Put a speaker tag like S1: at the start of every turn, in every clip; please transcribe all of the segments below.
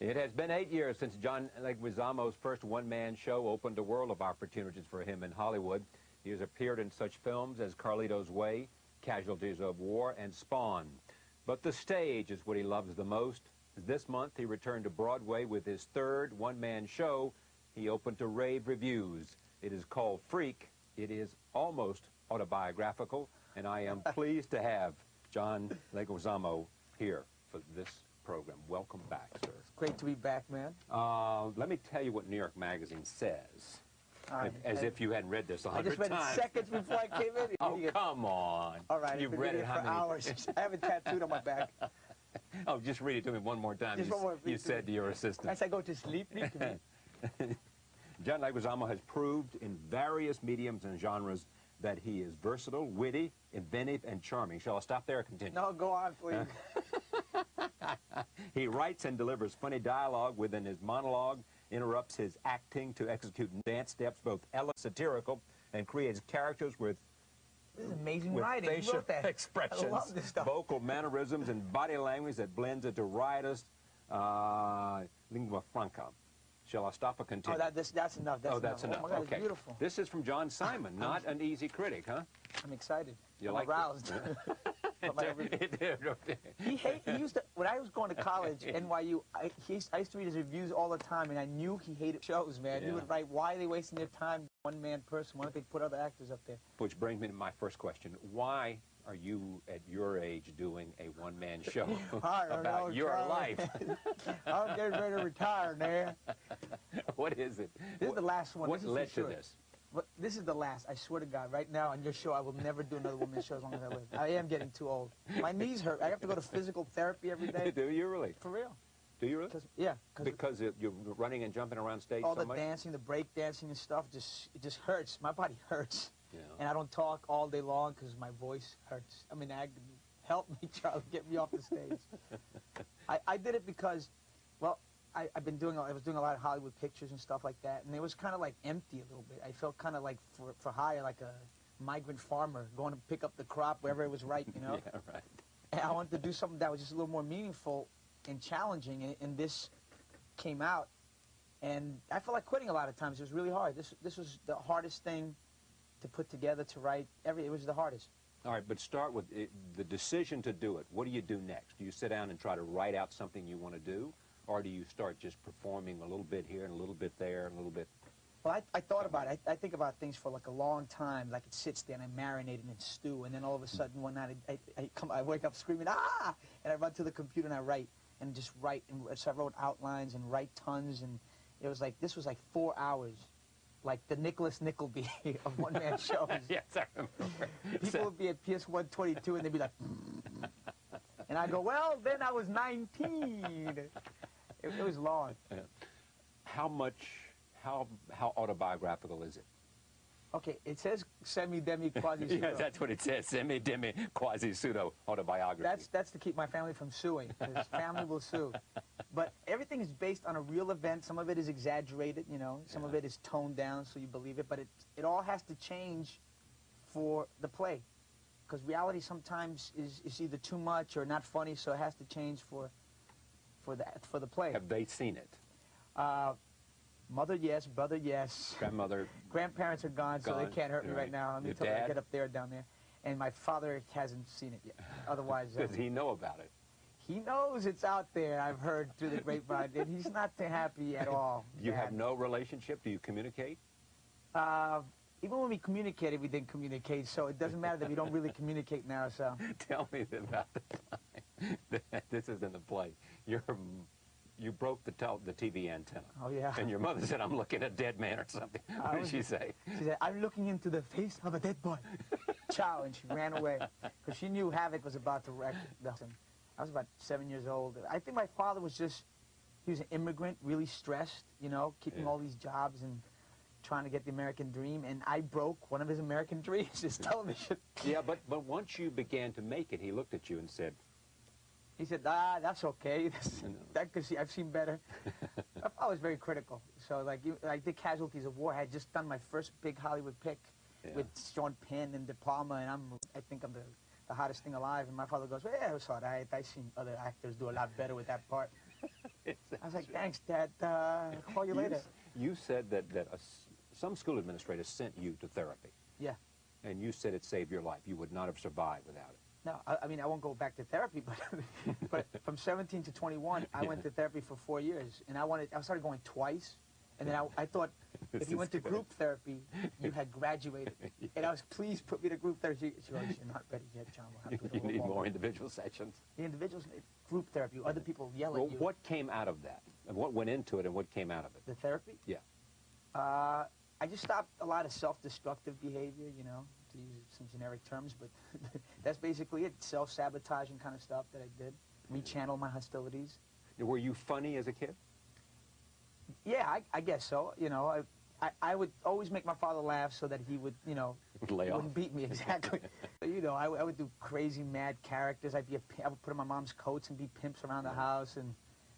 S1: It has been 8 years since John Leguizamo's first one-man show opened a world of opportunities for him in Hollywood. He has appeared in such films as Carlito's Way, Casualties of War, and Spawn. But the stage is what he loves the most. This month, he returned to Broadway with his third one-man show. He opened to rave reviews. It is called Freak. It is almost autobiographical, and I am pleased to have John Leguizamo here for this program. Welcome back, sir.
S2: It's great to be back, man.
S1: Let me tell you what New York Magazine says.
S2: Right.
S1: As if you hadn't read this 100 times.
S2: I just read it seconds before I came in.
S1: Oh, come on.
S2: All right,
S1: You've read it
S2: for hours. I have it tattooed on my back.
S1: Oh, just read it to me one more time. You said to your assistant.
S2: As I go to sleep, read to me.
S1: John Leguizamo has proved in various mediums and genres that he is versatile, witty, inventive, and charming. Shall I stop there or continue?
S2: No, go on, please.
S1: He writes and delivers funny dialogue within his monologue, interrupts his acting to execute dance steps, both satirical, and creates characters with
S2: amazing writing.
S1: Facial expressions,
S2: I love this stuff.
S1: vocal mannerisms, and body language that blends into riotous lingua franca. Shall I stop or continue?
S2: Oh, that's enough.
S1: That's enough.
S2: Oh, my God,
S1: okay.
S2: it's beautiful.
S1: This is from John Simon, not an easy critic, huh?
S2: I'm excited.
S1: I'm
S2: aroused. He used to, when I was going to college, NYU, I used to read his reviews all the time, and I knew he hated shows, man. Yeah. He would write, why are they wasting their time, one-man person? Why don't they put other actors up there?
S1: Which brings me to my first question. Why are you, at your age, doing a one-man show about your life?
S2: I'm getting ready to retire, man.
S1: What is it?
S2: This is the last one.
S1: What led to this?
S2: But this is the last, I swear to God. Right now on your show, I will never do another woman's show as long as I live. I am getting too old. My knees hurt. I have to go to physical therapy every day.
S1: Do you really?
S2: For real.
S1: Do you really?
S2: Yeah.
S1: Because you're running and jumping around stage
S2: all
S1: so
S2: the
S1: much?
S2: dancing, the break dancing and stuff, it just hurts. My body hurts.
S1: Yeah.
S2: And I don't talk all day long because my voice hurts. I mean, help me, Charlie, get me off the stage. I did it because, well, I was doing a lot of Hollywood pictures and stuff like that, and it was kind of like empty a little bit. I felt kind of like for hire, like a migrant farmer going to pick up the crop wherever it was ripe, you know?
S1: Yeah, right.
S2: And I wanted to do something that was just a little more meaningful and challenging, and this came out, and I felt like quitting a lot of times. It was really hard. This was the hardest thing to put together, to write. It was the hardest.
S1: All right, but start with the decision to do it. What do you do next? Do you sit down and try to write out something you want to do? Or do you start just performing a little bit here and a little bit there and a little bit?
S2: Well, I thought about it. I think about things for like a long time. Like it sits there and I marinate it in stew. And then all of a sudden one night I wake up screaming, ah! And I run to the computer and I write and just write. And so I wrote outlines and write tons. And it was like, this was like 4 hours. Like the Nicholas Nickleby of one-man shows.
S1: Yes, I remember.
S2: People would be at PS 122 and they'd be like, and I go, well, then I was 19. It was long.
S1: How autobiographical is it?
S2: Okay, it says semi-demi quasi-pseudo.
S1: Yes, that's what it says, semi-demi quasi-pseudo autobiography.
S2: That's to keep my family from suing, because family will sue. But everything is based on a real event. Some of it is exaggerated, you know. Some of it is toned down so you believe it. But it all has to change for the play, because reality sometimes is either too much or not funny, so it has to change for the play.
S1: Have they seen it?
S2: Mother, yes. Brother, yes.
S1: Grandmother?
S2: Grandparents are gone, so they can't hurt me right now. Let me tell you, I get up there, down there. And my father hasn't seen it yet. Otherwise...
S1: Does he know about it?
S2: He knows it's out there, I've heard through the grapevine, and he's not too happy at all.
S1: You have no relationship? Do you communicate?
S2: Even when we communicated, we didn't communicate, so it doesn't matter that we don't really communicate now, so...
S1: Tell me about the time that this is in the play. You broke the TV antenna.
S2: Oh, yeah.
S1: And your mother said, I'm looking at a dead man or something. What did she say?
S2: She said, I'm looking into the face of a dead boy. Ciao, and she ran away. Because she knew havoc was about to wreck the... I was about 7 years old. I think my father was he was an immigrant, really stressed, you know, keeping all these jobs and trying to get the American dream. And I broke one of his American dreams, his television.
S1: Yeah, but once you began to make it, he looked at you and said...
S2: He said, that's okay. I've seen better. I was very critical. So, like, I did Casualties of War. I had just done my first big Hollywood pick with Sean Penn and De Palma, and I think I'm the hottest thing alive. And my father goes, well, yeah, it was all right. I've seen other actors do a lot better with that part. I was like, thanks, Dad. I'll call you later.
S1: You said that some school administrator sent you to therapy.
S2: Yeah.
S1: And you said it saved your life. You would not have survived without it.
S2: No, I mean, I won't go back to therapy, but from 17 to 21, I went to therapy for 4 years, and I started going twice, and then I thought if you went to group therapy, you had graduated. And I was, please put me to group therapy. She goes, you're not ready yet, John. We'll have to
S1: You need more individual sessions.
S2: The individuals, group therapy, other people yell at you.
S1: What came out of that? And what went into it, and what came out of it?
S2: The therapy?
S1: Yeah.
S2: I just stopped a lot of self-destructive behavior, you know, to use some generic terms, but that's basically it. Self-sabotaging kind of stuff that I did. Rechannel my hostilities.
S1: Were you funny as a kid?
S2: Yeah, I guess so. You know, I would always make my father laugh so that he would, you know, wouldn't beat me, exactly. You know, I would do crazy, mad characters. I would put on my mom's coats and be pimps around the house, and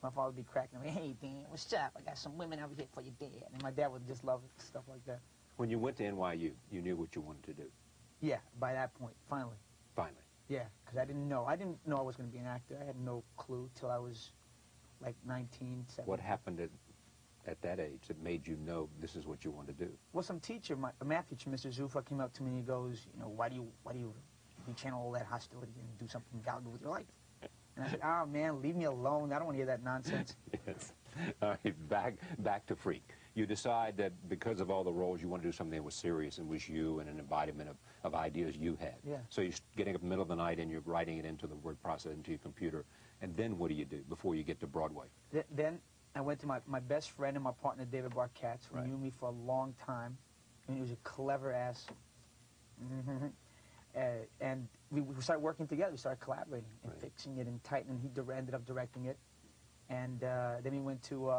S2: my father would be cracking me. Hey, Dan, what's up? I got some women over here for your dad. And my dad would just love stuff like that.
S1: When you went to NYU, you knew what you wanted to do?
S2: Yeah, by that point, finally.
S1: Finally?
S2: Yeah, because I didn't know. I didn't know I was going to be an actor. I had no clue till I was like 19, 17.
S1: What happened at that age that made you know this is what you want to do?
S2: Well, some teacher, a math teacher, Mr. Zufa, came up to me and he goes, you know, why do you channel all that hostility and do something valuable with your life? And I said, oh, man, leave me alone. I don't want to hear that nonsense.
S1: Yes. All right, back to Freak. You decide that because of all the roles, you want to do something that was serious and was you and an embodiment of ideas you had.
S2: Yeah.
S1: So you're getting up in the middle of the night and you're writing it into the word processor, into your computer. And then what do you do before you get to Broadway?
S2: Then I went to my best friend and my partner, David Barkatz, who knew me for a long time. I mean, he was a clever ass. And we started working together. We started collaborating and fixing it and tightening. He ended up directing it. And then we went to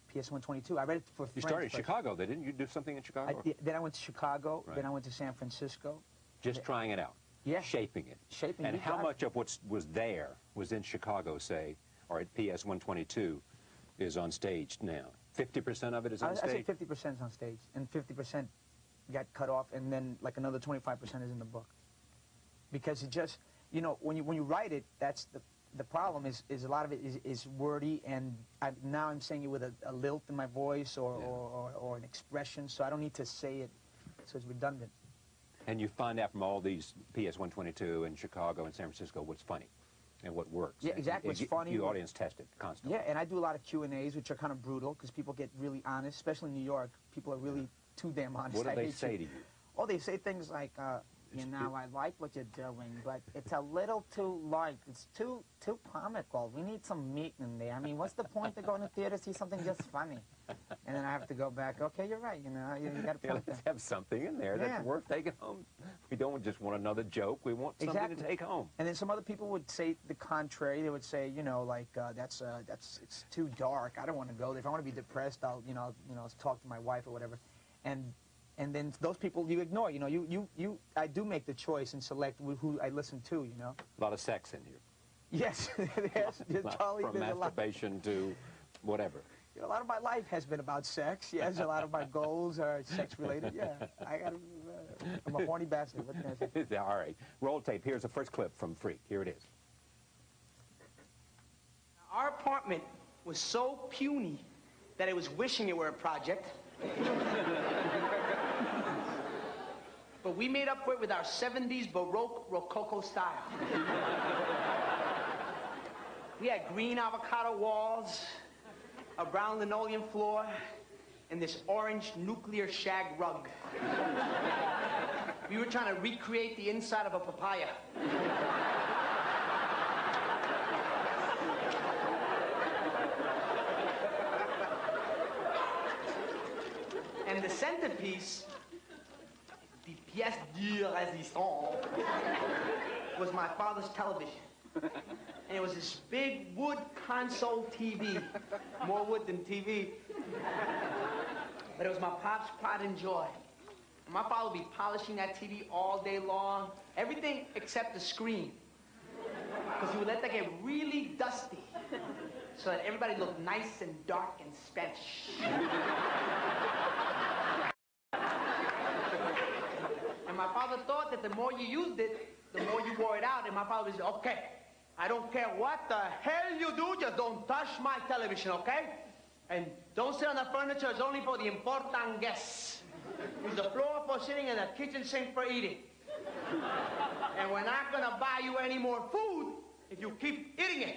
S2: PS 122. I read it for
S1: You started in Chicago, then, didn't you? Do something in Chicago?
S2: Then I went to Chicago. Right. Then I went to San Francisco.
S1: Just trying it out?
S2: Yeah.
S1: Shaping it?
S2: Shaping it.
S1: And how much of what was there was in Chicago, say, or at PS 122 is on stage now? 50% of it is on stage?
S2: I say 50% is on stage, and 50% got cut off, and then like another 25% is in the book. Because it just, you know, when you write it, that's the problem is a lot of it is wordy, and now I'm saying it with a lilt in my voice or an expression, so I don't need to say it, so it's redundant.
S1: And you find out from all these PS 122 in Chicago and San Francisco what's funny and what works.
S2: Yeah, exactly. What's funny.
S1: You audience test it constantly.
S2: Yeah, and I do a lot of Q&As, which are kind of brutal, because people get really honest, especially in New York. People are really too damn honest.
S1: What do they say to you?
S2: Oh, they say things like, you know, I like what you're doing, but it's a little too light. It's too comical. We need some meat in there. I mean, what's the point of going to theater to see something just funny? And then I have to go back, okay, you're right, you know, you got to point
S1: let's have something in there that's worth taking home. We don't just want another joke. We want something to take home.
S2: And then some other people would say the contrary. They would say, you know, like, it's too dark. I don't want to go there. If I want to be depressed, I'll talk to my wife or whatever. And then those people you ignore. You know, I do make the choice and select who I listen to. You know.
S1: A lot of sex in here.
S2: Yes, Charlie.
S1: From masturbation to whatever.
S2: You know, a lot of my life has been about sex. Yes, a lot of my goals are sex-related. Yeah, I'm a horny bastard. What can I say?
S1: All right, roll tape. Here's the first clip from Freak. Here it is.
S3: Our apartment was so puny that it was wishing it were a project. But we made up for it with our 70s Baroque Rococo style. We had green avocado walls, a brown linoleum floor, and this orange nuclear shag rug. We were trying to recreate the inside of a papaya. And the centerpiece, the pièce de résistance, was my father's television. And it was this big wood console TV. More wood than TV. But it was my pop's pride and joy. And my father would be polishing that TV all day long. Everything except the screen. Because he would let that get really dusty. So that everybody looked nice and dark and Spanish. And my father thought that the more you used it, the more you wore it out. And my father was, okay, I don't care what the hell you do, just don't touch my television, okay? And don't sit on the furniture, it's only for the important guests. Use the floor for sitting and the kitchen sink for eating. And we're not gonna buy you any more food if you keep eating it.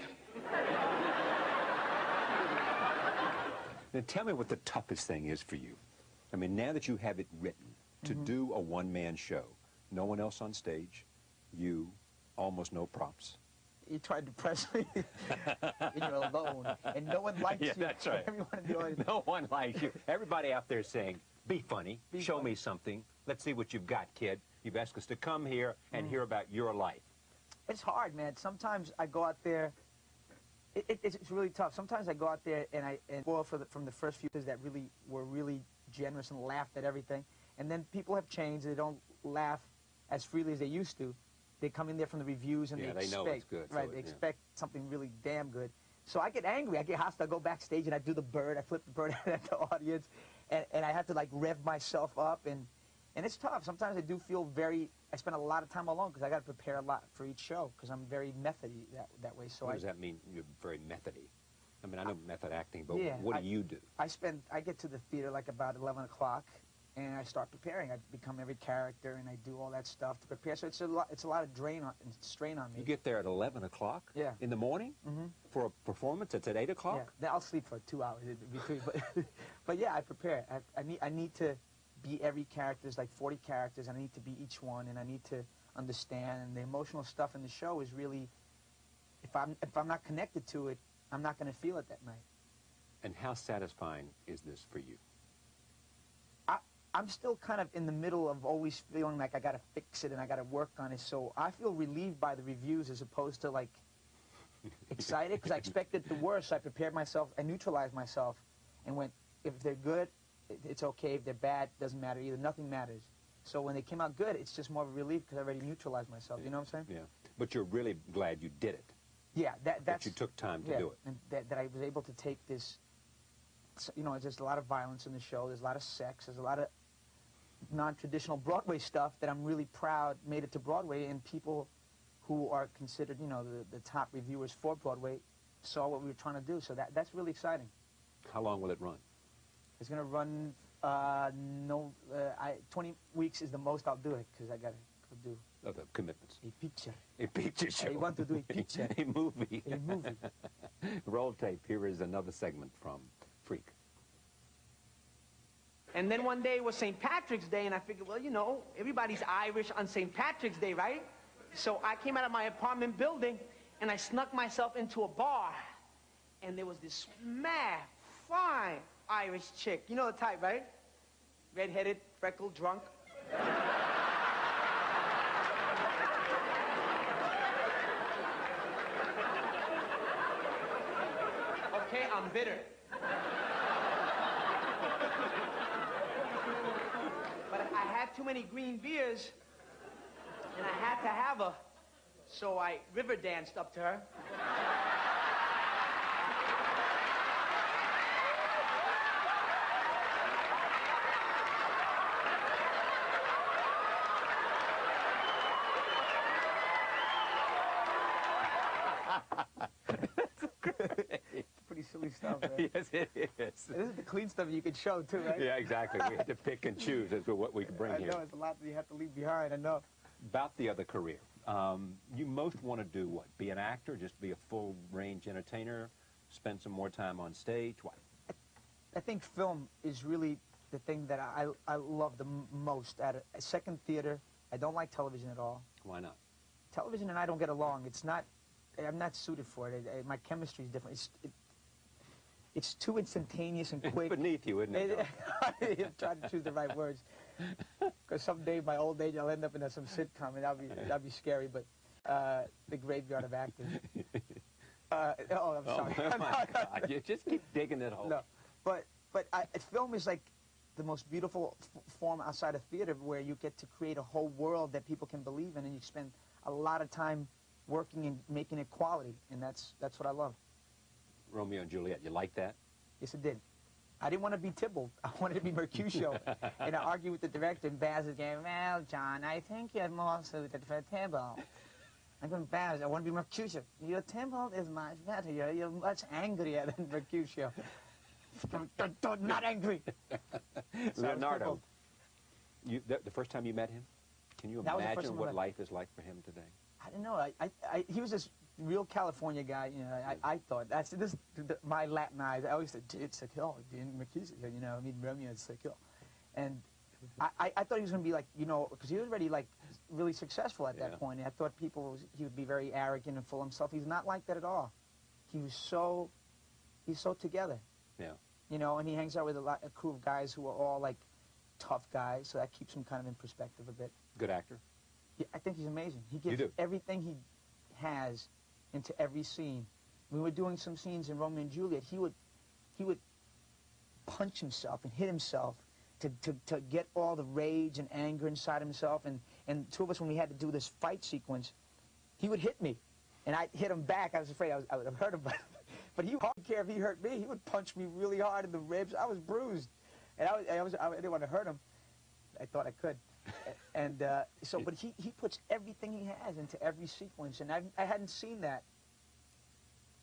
S1: Now tell me what the toughest thing is for you. I mean, now that you have it written, to do a one-man show, no one else on stage, you, almost no props.
S2: You tried to press me, and you're alone, and no one likes you.
S1: Yeah, that's right.
S2: Everyone in the audience.
S1: No one likes you. Everybody out there saying, be funny, show me something, let's see what you've got, kid. You've asked us to come here and hear about your life.
S2: It's hard, man. Sometimes I go out there, it's really tough. Sometimes I go out there and spoil from the first few that really were really generous and laughed at everything. And then people have changed. They don't laugh as freely as they used to. They come in there from the reviews and they expect,
S1: know it's good.
S2: Right,
S1: so
S2: they expect something really damn good. So I get angry, I get hostile, I go backstage and I do the bird, I flip the bird at the audience, and I have to like rev myself up, and it's tough. Sometimes I do feel I spend a lot of time alone because I got to prepare a lot for each show because I'm very methody that way. So
S1: what does that mean, you're very methody? I mean, I know method acting, but what do you do?
S2: I get to the theater like about 11 o'clock, and I start preparing. I become every character, and I do all that stuff to prepare. So it's a lot of strain on me.
S1: You get there at 11 o'clock in the morning for a performance that's at 8 o'clock?
S2: Yeah, then I'll sleep for 2 hours in between. But yeah, I prepare. I need to be every character. There's like 40 characters, and I need to be each one, and I need to understand. And the emotional stuff in the show is really, if I'm not connected to it, I'm not going to feel it that night.
S1: And how satisfying is this for you?
S2: I'm still kind of in the middle of always feeling like I got to fix it and I got to work on it. So I feel relieved by the reviews as opposed to like excited because I expected the worst. So I prepared myself, I neutralized myself and went, if they're good, it's okay. If they're bad, doesn't matter either. Nothing matters. So when they came out good, it's just more of a relief because I already neutralized myself. You know what I'm saying?
S1: Yeah. But you're really glad you did it.
S2: Yeah.
S1: That you took time to do it.
S2: And that I was able to take this, you know, there's a lot of violence in the show. There's a lot of sex. There's a lot of non-traditional Broadway stuff that I'm really proud made it to Broadway, and people who are considered, you know, the top reviewers for Broadway saw what we were trying to do. So that's really exciting.
S1: How long will it run?
S2: It's going to run, 20 weeks is the most I'll do it, because I got to do
S1: Other commitments.
S2: a picture.
S1: A picture show.
S2: I want to do a picture.
S1: A movie.
S2: A movie.
S1: Roll tape. Here is another segment from Freak.
S3: And then one day it was St. Patrick's Day, and I figured, well, you know, everybody's Irish on St. Patrick's Day, right? So I came out of my apartment building, and I snuck myself into a bar. And there was this mad, fine Irish chick. You know the type, right? Red-headed, freckled, drunk. Okay, I'm bitter. But I had too many green beers, and I had to have her, so I river danced up to her.
S2: Pretty silly stuff, man.
S1: Yes, it is.
S2: This is the clean stuff you could show, too, right?
S1: Yeah, exactly. We had to pick and choose as to what we could bring
S2: I
S1: here.
S2: know, it's a lot that you have to leave behind, I know.
S1: About the other career, you most want to do what? Be an actor, just be a full-range entertainer, spend some more time on stage? What?
S2: I think film is really the thing that I love the most. At a second theater, I don't like television at all.
S1: Why not?
S2: Television and I don't get along. It's not, I'm not suited for it. My chemistry is different. It's too instantaneous and quick.
S1: It's beneath you, isn't it?
S2: I'm trying to choose the right words. Because someday, my old age, I'll end up in some sitcom, and that'll be scary. But the graveyard of actors. Oh, I'm sorry.
S1: Oh my God! You just keep digging it hole.
S2: No, but film is like the most beautiful form outside of theater, where you get to create a whole world that people can believe in, and you spend a lot of time working and making it quality, and that's what I love.
S1: Romeo and Juliet, you like that?
S2: Yes, it did. I didn't want to be Tybalt. I wanted to be Mercutio. And I argued with the director, and Baz was going, well, John, I think you're more suited for Tybalt. I'm going bad. I want to be Mercutio. Your temple is much better. You're much angrier than Mercutio. Not angry. So
S1: Leonardo, the first time you met him, can you imagine what life is like for him today?
S2: I don't know. He was this real California guy. You know, I thought that's my Latin eyes. I always said, it's a kill, Mercutio. You know, I mean, Romeo is a kill, and I thought he was going to be like, you know, because he was already like really successful at that point. And I thought he would be very arrogant and full of himself. He's not like that at all. He's so together. Yeah. You know, and he hangs out with a crew of guys who are all like tough guys, so that keeps him kind of in perspective a bit.
S1: Good actor?
S2: Yeah, I think he's amazing. He gives everything he has into every scene. When we were doing some scenes in Romeo and Juliet, he would punch himself and hit himself to get all the rage and anger inside himself. And two of us, when we had to do this fight sequence, he would hit me, and I'd hit him back. I was afraid I would have hurt him, but he didn't care if he hurt me. He would punch me really hard in the ribs. I was bruised, and I didn't want to hurt him. I thought I could. And but he puts everything he has into every sequence, and I hadn't seen that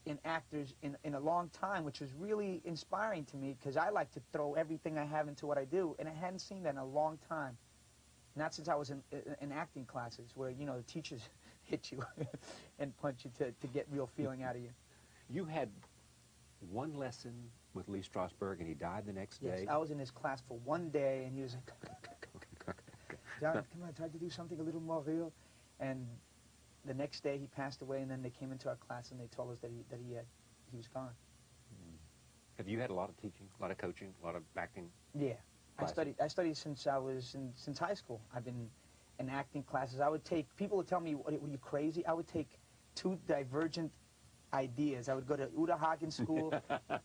S2: in actors in a long time, which was really inspiring to me, because I like to throw everything I have into what I do, and I hadn't seen that in a long time. Not since I was in acting classes, where, you know, the teachers hit you and punch you to get real feeling out of you. You had one lesson with Lee Strasberg, and he died the next day? Yes, I was in his class for one day, and he was like, John, come on, try to do something a little more real. And the next day he passed away, and then they came into our class and they told us that he was gone. Have you had a lot of teaching, a lot of coaching, a lot of acting? Yeah, classes? I studied since since high school. I've been in acting classes. I would take, people would tell me, were you crazy? I would take two divergent ideas. I would go to Uta Hagen School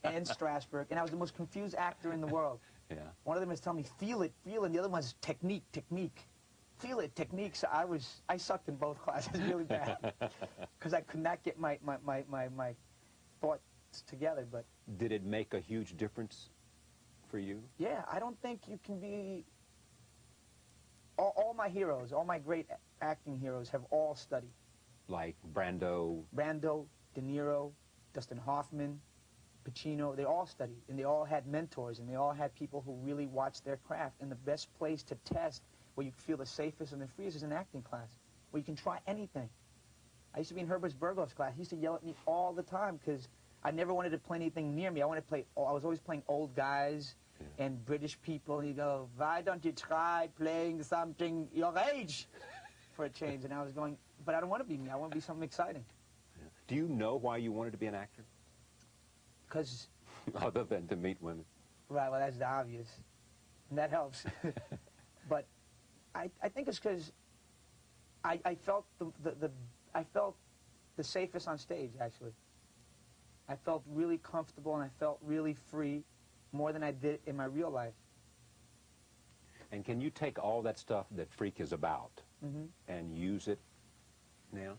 S2: and Strasberg, and I was the most confused actor in the world. Yeah. One of them was telling me, feel it, and the other one was technique. Feel it, technique. So I sucked in both classes really bad, because I could not get my thoughts together. But did it make a huge difference for you? Yeah, I don't think you can be. All my heroes, all my great acting heroes, have all studied. Like Brando, De Niro, Dustin Hoffman, Pacino. They all studied, and they all had mentors, and they all had people who really watched their craft. And the best place to test, where you feel the safest and the freest, is an acting class, where you can try anything. I used to be in Herbert Berghoff's class. He used to yell at me all the time, because I never wanted to play anything near me. I wanted to play, I was always playing old guys and British people. And he'd go, why don't you try playing something your age for a change? And I was going, but I don't want to be me. I want to be something exciting. Yeah. Do you know why you wanted to be an actor? Because... Other than to meet women. Right, well, that's the obvious. And that helps. But I think it's because I felt I felt the safest on stage, actually. I felt really comfortable, and I felt really free, more than I did in my real life. And can you take all that stuff that Freak is about and use it now?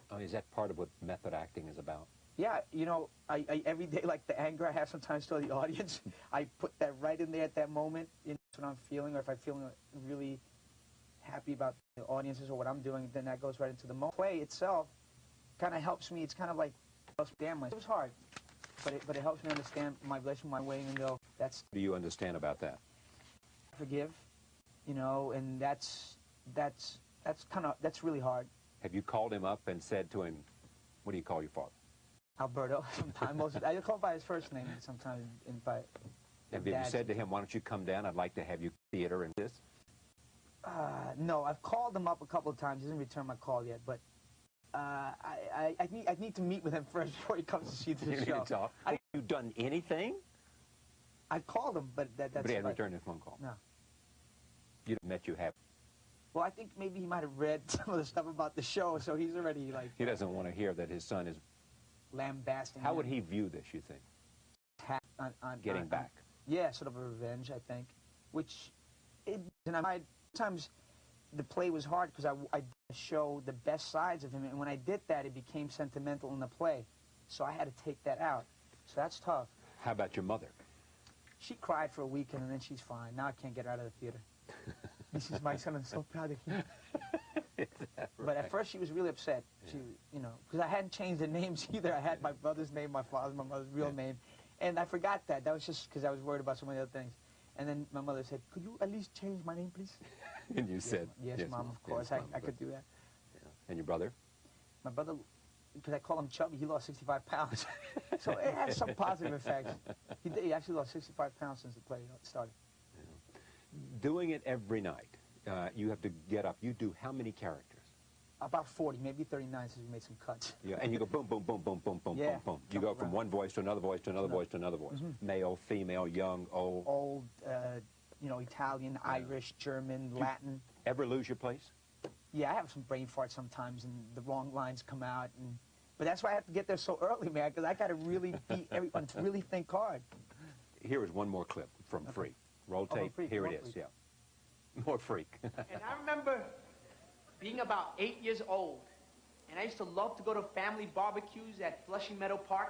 S2: Oh, is that part of what method acting is about? Yeah, you know, I every day, like the anger I have sometimes toward the audience, I put that right in there at that moment. You know, that's what I'm feeling, or if I'm feeling really happy about the audiences or what I'm doing, then that goes right into the play itself. Kind of helps me. It's kind of like, damn, it was hard, but it helps me understand my relation, my way, and go. That's. Do you understand about that? Forgive, you know, and that's really hard. Have you called him up and said to him, what do you call your father? Alberto. Sometimes I call him by his first name. Sometimes Have you said to him, why don't you come down? I'd like to have you theater and this. No, I've called him up a couple of times. He hasn't returned my call yet, but. I need to meet with him first before he comes to see the show. Have you done anything? I've called him, but that's. But he hasn't returned his phone call. No. You met you happy. Well, I think maybe he might have read some of the stuff about the show, so he's already like. He doesn't want to hear that his son is lambasting. How would he view this, you think? On getting back. Yeah, sort of a revenge, I think. Which, and sometimes. The play was hard because I show the best sides of him, and when I did that, it became sentimental in the play. So I had to take that out. So that's tough. How about your mother? She cried for a weekend, and then she's fine. Now I can't get her out of the theater. This is my son. I'm so proud of him. But at first she was really upset. She, you know, because I hadn't changed the names either. I had my brother's name, my father's, my mother's real name, and I forgot that. That was just because I was worried about so many other things. And then my mother said, "Could you at least change my name, please?"
S1: And you said,
S2: "Yes, Mom, of course,
S1: yes, Mom,
S2: I could do that."
S1: Yeah. And your brother?
S2: My brother, because I call him chubby, he lost 65 pounds. So it has some positive effects. He actually lost 65 pounds since the play started.
S1: Yeah. Doing it every night, you have to get up. You do how many characters?
S2: About 40, maybe 39 since we made some cuts.
S1: Yeah, and you go boom, boom, boom, boom, boom, boom,
S2: Yeah,
S1: boom, boom. You go from one voice to another voice to another voice to another voice. Male, female, young, old.
S2: Old, you know, Italian, Irish, German, Latin.
S1: Ever lose your place?
S2: Yeah, I have some brain farts sometimes, and the wrong lines come out. But that's why I have to get there so early, man, because I got to really beat everyone to really think hard.
S1: Here is one more clip from Freak. Roll tape.
S2: Freak,
S1: Here
S2: more
S1: it is.
S2: Freak.
S1: Yeah. More Freak.
S3: And I remember being about 8 years old, and I used to love to go to family barbecues at Flushing Meadow Park.